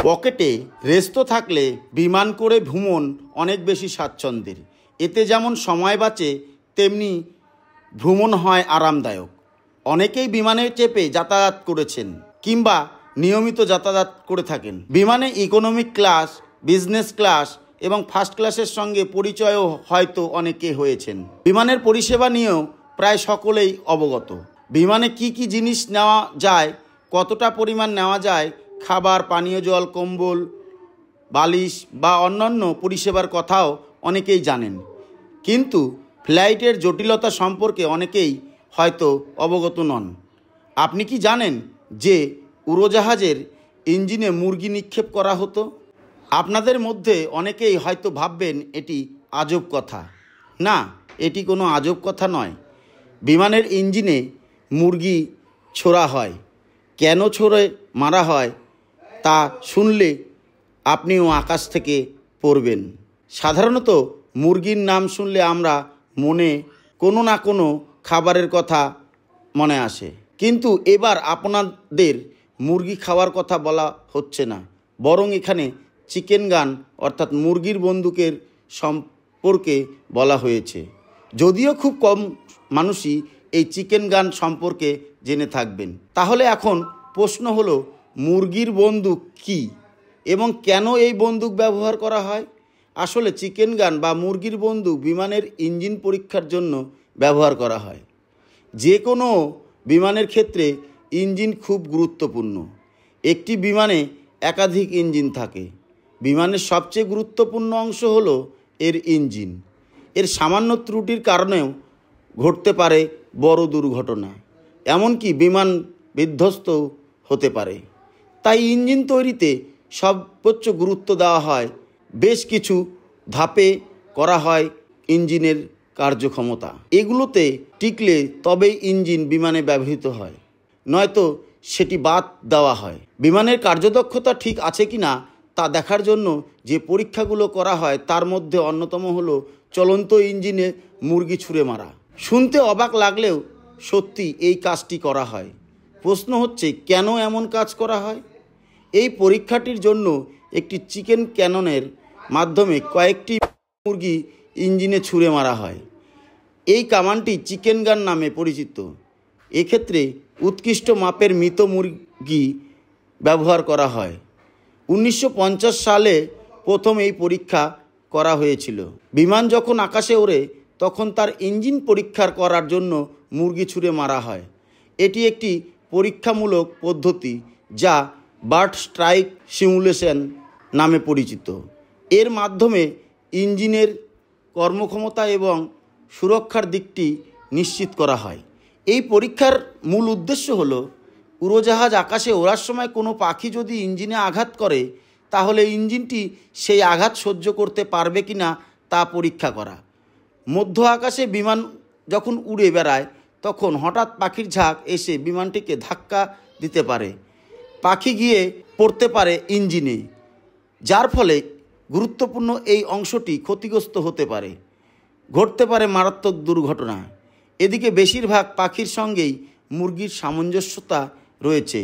পকেটে রেস্তো থাকলে বিমান করে ভ্রমণ অনেক বেশি স্বাচ্ছন্দ্যের। এতে যেমন সময় বাঁচে, তেমনি ভ্রমণ হয় আরামদায়ক। অনেকেই বিমানে চেপে যাতায়াত করেছেন কিংবা নিয়মিত যাতায়াত করে থাকেন। বিমানে ইকোনমিক ক্লাস, বিজনেস ক্লাস এবং ফার্স্ট ক্লাসের সঙ্গে পরিচয়ও হয়তো অনেকে হয়েছেন। বিমানের পরিষেবা নিয়েও প্রায় সকলেই অবগত। বিমানে কি কি জিনিস নেওয়া যায়, কতটা পরিমাণ নেওয়া যায়, খাবার, পানীয় জল, কম্বল, বালিশ বা অন্যান্য পরিষেবার কথাও অনেকেই জানেন। কিন্তু ফ্লাইটের জটিলতা সম্পর্কে অনেকেই হয়তো অবগত নন। আপনি কি জানেন যে উড়োজাহাজের ইঞ্জিনে মুরগি নিক্ষেপ করা হতো? আপনাদের মধ্যে অনেকেই হয়তো ভাববেন এটি আজব কথা। না, এটি কোনো আজব কথা নয়। বিমানের ইঞ্জিনে মুরগি ছোড়া হয়। কেন ছড়ে মারা হয় তা শুনলে আপনিও আকাশ থেকে পড়বেন। সাধারণত মুরগির নাম শুনলে আমরা মনে কোনো না কোনো খাবারের কথা মনে আসে। কিন্তু এবার আপনাদের মুরগি খাওয়ার কথা বলা হচ্ছে না, বরং এখানে চিকেন গান অর্থাৎ মুরগির বন্দুকের সম্পর্কে বলা হয়েছে। যদিও খুব কম মানুষই এই চিকেন গান সম্পর্কে জেনে থাকবেন। তাহলে এখন প্রশ্ন হলো, মুরগির বন্দুক কি এবং কেন এই বন্দুক ব্যবহার করা হয়? আসলে চিকেন গান বা মুরগির বন্দুক বিমানের ইঞ্জিন পরীক্ষার জন্য ব্যবহার করা হয়। যে কোনো বিমানের ক্ষেত্রে ইঞ্জিন খুব গুরুত্বপূর্ণ। একটি বিমানে একাধিক ইঞ্জিন থাকে। বিমানের সবচেয়ে গুরুত্বপূর্ণ অংশ হলো এর ইঞ্জিন। এর সামান্য ত্রুটির কারণেও ঘটতে পারে বড় দুর্ঘটনা, এমনকি বিমান বিধ্বস্ত হতে পারে। তাই ইঞ্জিন তৈরিতে সর্বোচ্চ গুরুত্ব দেওয়া হয়। বেশ কিছু ধাপে করা হয় ইঞ্জিনের কার্যক্ষমতা। এগুলোতে টিকলে তবেই ইঞ্জিন বিমানে ব্যবহৃত হয়, নয়তো সেটি বাদ দেওয়া হয়। বিমানের কার্যদক্ষতা ঠিক আছে কি না তা দেখার জন্য যে পরীক্ষাগুলো করা হয় তার মধ্যে অন্যতম হলো চলন্ত ইঞ্জিনে মুরগি ছুঁড়ে মারা। শুনতে অবাক লাগলেও সত্যি এই কাজটি করা হয়। প্রশ্ন হচ্ছে, কেন এমন কাজ করা হয়? এই পরীক্ষাটির জন্য একটি চিকেন ক্যাননের মাধ্যমে কয়েকটি মুরগি ইঞ্জিনে ছুঁড়ে মারা হয়। এই কামানটি চিকেন গান নামে পরিচিত। এক্ষেত্রে উৎকৃষ্ট মাপের মৃত মুরগি ব্যবহার করা হয়। 1950 সালে প্রথম এই পরীক্ষা করা হয়েছিল। বিমান যখন আকাশে ওড়ে তখন তার ইঞ্জিন পরীক্ষা করার জন্য মুরগি ছুঁড়ে মারা হয়। এটি একটি পরীক্ষামূলক পদ্ধতি যা বার্ড স্ট্রাইক সিমুলেশন নামে পরিচিত। এর মাধ্যমে ইঞ্জিনের কর্মক্ষমতা এবং সুরক্ষার দিকটি নিশ্চিত করা হয়। এই পরীক্ষার মূল উদ্দেশ্য হলো উড়োজাহাজ আকাশে ওড়ার সময় কোনো পাখি যদি ইঞ্জিনে আঘাত করে তাহলে ইঞ্জিনটি সেই আঘাত সহ্য করতে পারবে কি না তা পরীক্ষা করা। মধ্য আকাশে বিমান যখন উড়ে বেড়ায় তখন হঠাৎ পাখির ঝাঁক এসে বিমানটিকে ধাক্কা দিতে পারে। পাখি গিয়ে পড়তে পারে ইঞ্জিনে, যার ফলে গুরুত্বপূর্ণ এই অংশটি ক্ষতিগ্রস্ত হতে পারে। ঘটতে পারে মারাত্মক দুর্ঘটনা। এদিকে বেশিরভাগ পাখির সঙ্গেই মুরগির সামঞ্জস্যতা রয়েছে।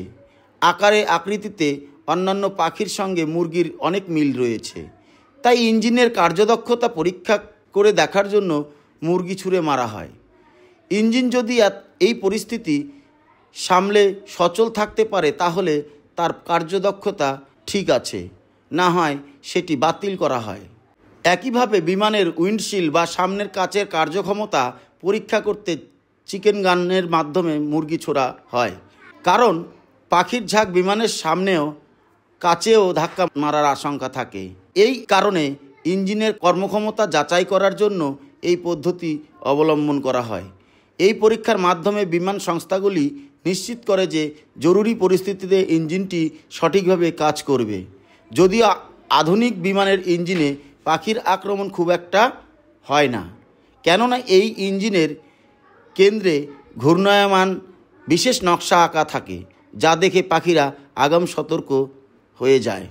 আকারে আকৃতিতে অন্যান্য পাখির সঙ্গে মুরগির অনেক মিল রয়েছে। তাই ইঞ্জিনের কার্যদক্ষতা পরীক্ষা করে দেখার জন্য মুরগি ছুঁড়ে মারা হয়। ইঞ্জিন যদি এই পরিস্থিতি সামলে সচল থাকতে পারে তাহলে তার কার্যদক্ষতা ঠিক আছে, না হয় সেটি বাতিল করা হয়। একইভাবে বিমানের উইন্ডশিল্ড বা সামনের কাচের কার্যক্ষমতা পরীক্ষা করতে চিকেন গানের মাধ্যমে মুরগি ছোড়া হয়। কারণ পাখির ঝাঁক বিমানের সামনেও কাচেও ধাক্কা মারার আশঙ্কা থাকে। এই কারণে ইঞ্জিনের কর্মক্ষমতা যাচাই করার জন্য এই পদ্ধতি অবলম্বন করা হয়। এই পরীক্ষার মাধ্যমে বিমান সংস্থাগুলি নিশ্চিত করে যে জরুরি পরিস্থিতিতে ইঞ্জিনটি সঠিকভাবে কাজ করবে। যদিও আধুনিক বিমানের ইঞ্জিনে পাখির আক্রমণ খুব একটা হয় না, কেননা এই ইঞ্জিনের কেন্দ্রে ঘূর্ণায়মান বিশেষ নকশা আঁকা থাকে, যা দেখে পাখিরা আগাম সতর্ক হয়ে যায়।